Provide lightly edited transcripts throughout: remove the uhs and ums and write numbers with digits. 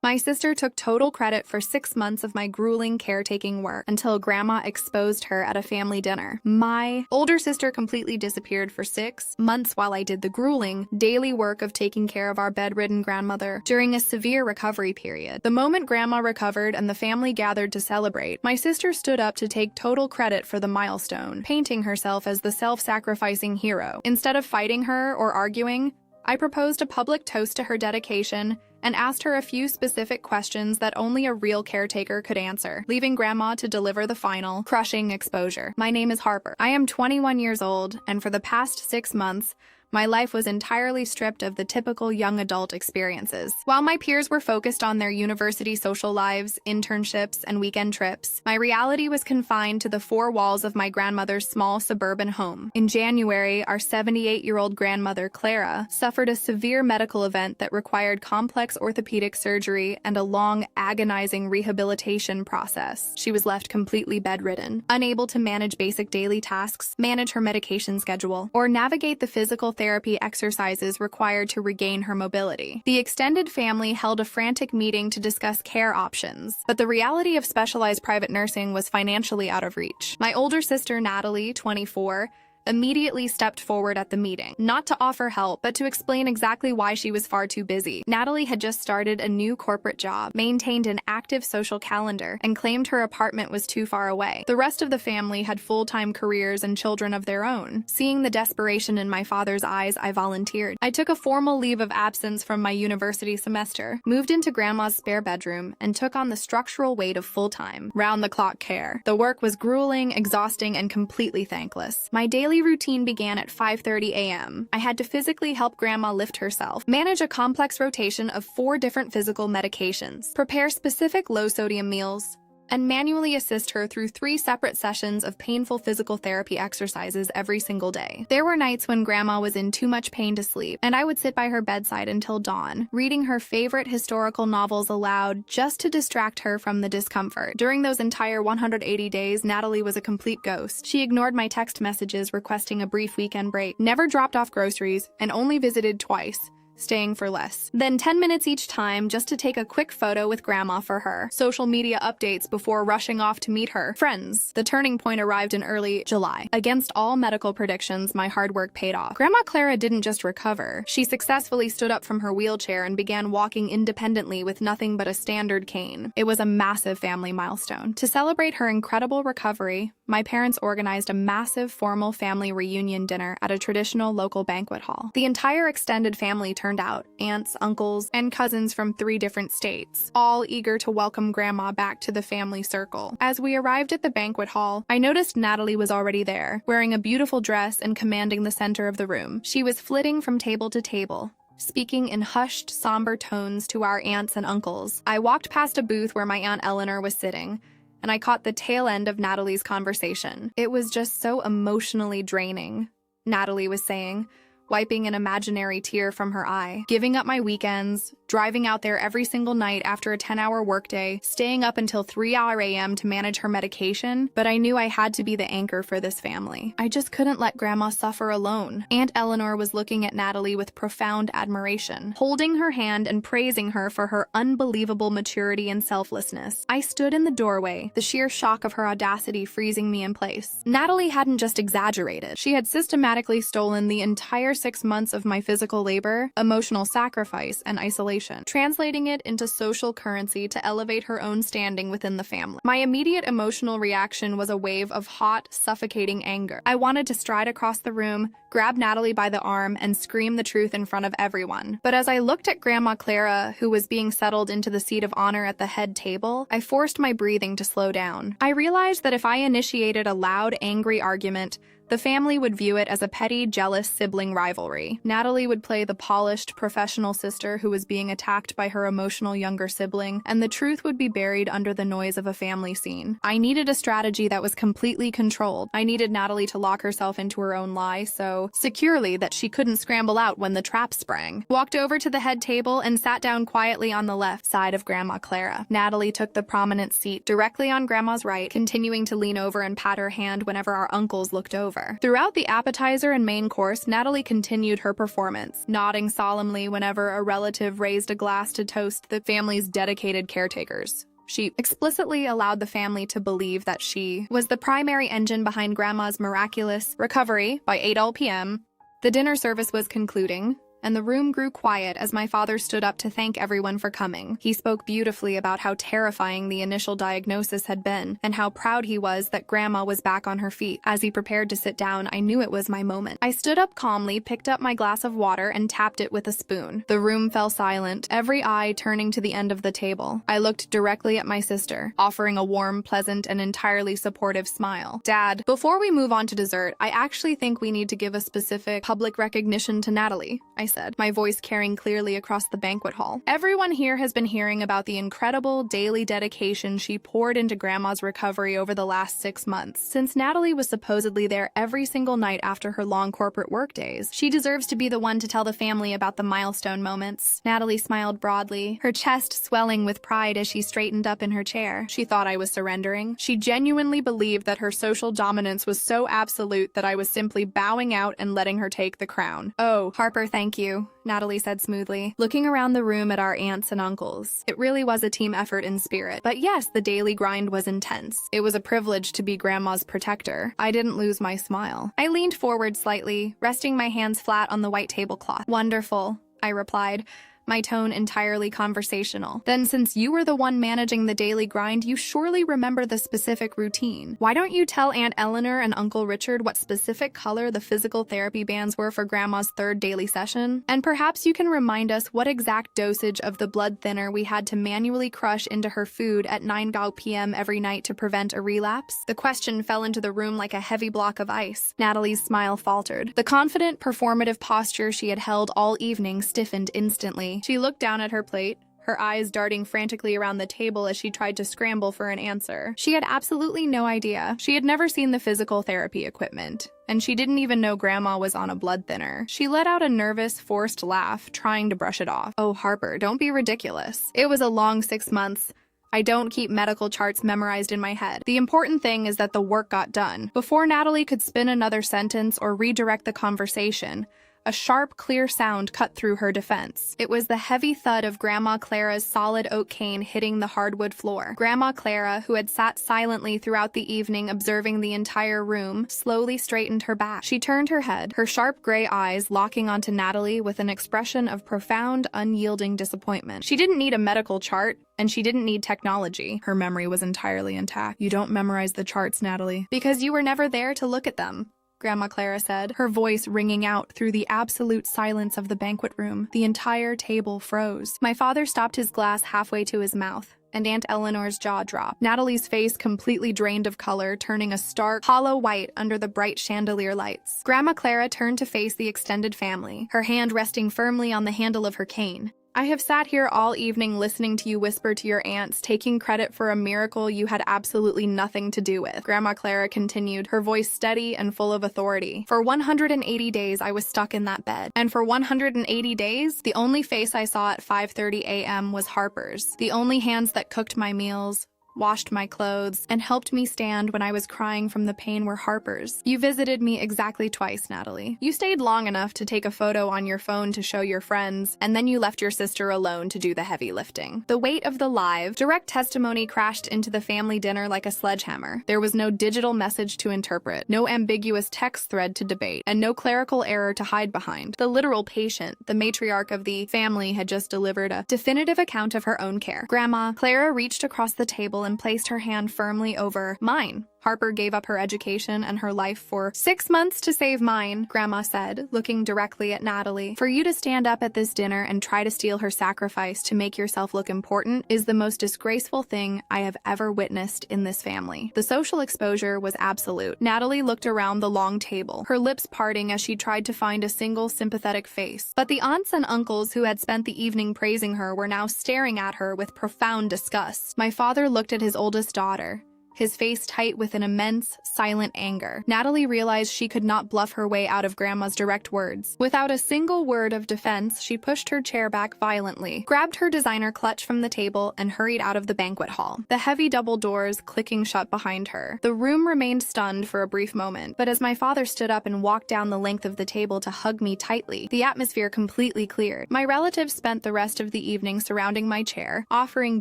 My sister took total credit for 6 months of my grueling caretaking work until Grandma exposed her at a family dinner. My older sister completely disappeared for 6 months while I did the grueling, daily work of taking care of our bedridden grandmother during a severe recovery period. The moment Grandma recovered and the family gathered to celebrate, my sister stood up to take total credit for the milestone, painting herself as the self-sacrificing hero. Instead of fighting her or arguing, I proposed a public toast to her dedication and asked her a few specific questions that only a real caretaker could answer, leaving Grandma to deliver the final, crushing exposure. My name is Harper. I am 21 years old, and for the past 6 months, my life was entirely stripped of the typical young adult experiences. While my peers were focused on their university social lives, internships, and weekend trips, my reality was confined to the 4 walls of my grandmother's small suburban home. In January, our 78-year-old grandmother, Clara, suffered a severe medical event that required complex orthopedic surgery and a long, agonizing rehabilitation process. She was left completely bedridden, unable to manage basic daily tasks, manage her medication schedule, or navigate the physical therapy exercises required to regain her mobility. The extended family held a frantic meeting to discuss care options, but the reality of specialized private nursing was financially out of reach. My older sister, Natalie, 24, immediately stepped forward at the meeting, not to offer help, but to explain exactly why she was far too busy. Natalie had just started a new corporate job, maintained an active social calendar, and claimed her apartment was too far away. The rest of the family had full-time careers and children of their own. Seeing the desperation in my father's eyes, I volunteered. I took a formal leave of absence from my university semester, moved into Grandma's spare bedroom, and took on the structural weight of full-time, round-the-clock care. The work was grueling, exhausting, and completely thankless. My daily routine began at 5:30 a.m. I had to physically help Grandma lift herself, manage a complex rotation of 4 different physical medications, prepare specific low-sodium meals, and manually assist her through 3 separate sessions of painful physical therapy exercises every single day. There were nights when Grandma was in too much pain to sleep, and I would sit by her bedside until dawn, reading her favorite historical novels aloud just to distract her from the discomfort. During those entire 180 days, Natalie was a complete ghost. She ignored my text messages requesting a brief weekend break, never dropped off groceries, and only visited twice, staying for less. Then 10 minutes each time just to take a quick photo with Grandma for her. Social media updates before rushing off to meet her friends. The turning point arrived in early July. Against all medical predictions, my hard work paid off. Grandma Clara didn't just recover. She successfully stood up from her wheelchair and began walking independently with nothing but a standard cane. It was a massive family milestone. To celebrate her incredible recovery, my parents organized a massive formal family reunion dinner at a traditional local banquet hall. The entire extended family turned out, aunts, uncles, and cousins from 3 different states, all eager to welcome Grandma back to the family circle. As we arrived at the banquet hall, I noticed Natalie was already there, wearing a beautiful dress and commanding the center of the room. She was flitting from table to table, speaking in hushed, somber tones to our aunts and uncles. I walked past a booth where my Aunt Eleanor was sitting, and I caught the tail end of Natalie's conversation. It was just so emotionally draining, Natalie was saying, wiping an imaginary tear from her eye. Giving up my weekends, driving out there every single night after a 10-hour workday, staying up until 3 a.m. to manage her medication, but I knew I had to be the anchor for this family. I just couldn't let Grandma suffer alone. Aunt Eleanor was looking at Natalie with profound admiration, holding her hand and praising her for her unbelievable maturity and selflessness. I stood in the doorway, the sheer shock of her audacity freezing me in place. Natalie hadn't just exaggerated. She had systematically stolen the entire 6 months of my physical labor, emotional sacrifice, and isolation, translating it into social currency to elevate her own standing within the family. My immediate emotional reaction was a wave of hot, suffocating anger. I wanted to stride across the room, grab Natalie by the arm, and scream the truth in front of everyone. But as I looked at Grandma Clara, who was being settled into the seat of honor at the head table, I forced my breathing to slow down. I realized that if I initiated a loud, angry argument, the family would view it as a petty, jealous sibling rivalry. Natalie would play the polished, professional sister who was being attacked by her emotional younger sibling, and the truth would be buried under the noise of a family scene. I needed a strategy that was completely controlled. I needed Natalie to lock herself into her own lie so securely that she couldn't scramble out when the trap sprang. Walked over to the head table and sat down quietly on the left side of Grandma Clara. Natalie took the prominent seat directly on Grandma's right, continuing to lean over and pat her hand whenever our uncles looked over. were. Throughout the appetizer and main course, Natalie continued her performance, nodding solemnly whenever a relative raised a glass to toast the family's dedicated caretakers. She explicitly allowed the family to believe that she was the primary engine behind Grandma's miraculous recovery. By 8 p.m., the dinner service was concluding, and the room grew quiet as my father stood up to thank everyone for coming. He spoke beautifully about how terrifying the initial diagnosis had been, and how proud he was that Grandma was back on her feet. As he prepared to sit down, I knew it was my moment. I stood up calmly, picked up my glass of water, and tapped it with a spoon. The room fell silent, every eye turning to the end of the table. I looked directly at my sister, offering a warm, pleasant, and entirely supportive smile. Dad, before we move on to dessert, I actually think we need to give a specific public recognition to Natalie, I said, my voice carrying clearly across the banquet hall. Everyone here has been hearing about the incredible daily dedication she poured into Grandma's recovery over the last 6 months. Since Natalie was supposedly there every single night after her long corporate work days, she deserves to be the one to tell the family about the milestone moments. Natalie smiled broadly, her chest swelling with pride as she straightened up in her chair. She thought I was surrendering. She genuinely believed that her social dominance was so absolute that I was simply bowing out and letting her take the crown. Oh, Harper, thank you, Natalie said smoothly, looking around the room at our aunts and uncles. It really was a team effort in spirit. But yes, the daily grind was intense. It was a privilege to be Grandma's protector. I didn't lose my smile. I leaned forward slightly, resting my hands flat on the white tablecloth. Wonderful, I replied, my tone entirely conversational. Then since you were the one managing the daily grind, you surely remember the specific routine. Why don't you tell Aunt Eleanor and Uncle Richard what specific color the physical therapy bands were for Grandma's 3rd daily session? And perhaps you can remind us what exact dosage of the blood thinner we had to manually crush into her food at 9 p.m. every night to prevent a relapse? The question fell into the room like a heavy block of ice. Natalie's smile faltered. The confident, performative posture she had held all evening stiffened instantly. She looked down at her plate, her eyes darting frantically around the table as she tried to scramble for an answer. She had absolutely no idea. She had never seen the physical therapy equipment, and she didn't even know Grandma was on a blood thinner. She let out a nervous, forced laugh, trying to brush it off. Oh, Harper, don't be ridiculous. It was a long 6 months. I don't keep medical charts memorized in my head. The important thing is that the work got done. Before Natalie could spin another sentence or redirect the conversation, a sharp, clear sound cut through her defense. It was the heavy thud of Grandma Clara's solid oak cane hitting the hardwood floor. Grandma Clara, who had sat silently throughout the evening observing the entire room, slowly straightened her back. She turned her head, her sharp gray eyes locking onto Natalie with an expression of profound, unyielding disappointment. She didn't need a medical chart, and she didn't need technology. Her memory was entirely intact. You don't memorize the charts, Natalie, because you were never there to look at them, Grandma Clara said, her voice ringing out through the absolute silence of the banquet room. The entire table froze. My father stopped his glass halfway to his mouth, and Aunt Eleanor's jaw dropped. Natalie's face completely drained of color, turning a stark, hollow white under the bright chandelier lights. Grandma Clara turned to face the extended family, her hand resting firmly on the handle of her cane. I have sat here all evening listening to you whisper to your aunts, taking credit for a miracle you had absolutely nothing to do with. Grandma Clara continued, her voice steady and full of authority. For 180 days, I was stuck in that bed. And for 180 days, the only face I saw at 5:30 a.m. was Harper's. The only hands that cooked my meals, washed my clothes, and helped me stand when I was crying from the pain were Harper's. You visited me exactly twice, Natalie. You stayed long enough to take a photo on your phone to show your friends, and then you left your sister alone to do the heavy lifting. The weight of the live, direct testimony crashed into the family dinner like a sledgehammer. There was no digital message to interpret, no ambiguous text thread to debate, and no clerical error to hide behind. The literal patient, the matriarch of the family, had just delivered a definitive account of her own care. Grandma Clara reached across the table and placed her hand firmly over mine. Harper gave up her education and her life for 6 months to save mine, Grandma said, looking directly at Natalie. For you to stand up at this dinner and try to steal her sacrifice to make yourself look important is the most disgraceful thing I have ever witnessed in this family. The social exposure was absolute. Natalie looked around the long table, her lips parting as she tried to find a single sympathetic face. But the aunts and uncles who had spent the evening praising her were now staring at her with profound disgust. My father looked at his oldest daughter, his face tight with an immense, silent anger. Natalie realized she could not bluff her way out of Grandma's direct words. Without a single word of defense, she pushed her chair back violently, grabbed her designer clutch from the table, and hurried out of the banquet hall, the heavy double doors clicking shut behind her. The room remained stunned for a brief moment, but as my father stood up and walked down the length of the table to hug me tightly, the atmosphere completely cleared. My relatives spent the rest of the evening surrounding my chair, offering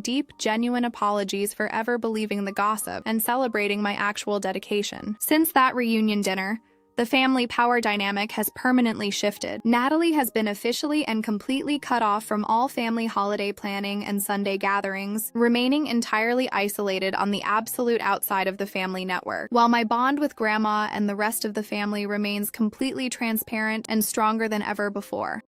deep, genuine apologies for ever believing the gossip and celebrating my actual dedication. Since that reunion dinner, the family power dynamic has permanently shifted. Natalie has been officially and completely cut off from all family holiday planning and Sunday gatherings, remaining entirely isolated on the absolute outside of the family network, while my bond with Grandma and the rest of the family remains completely transparent and stronger than ever before.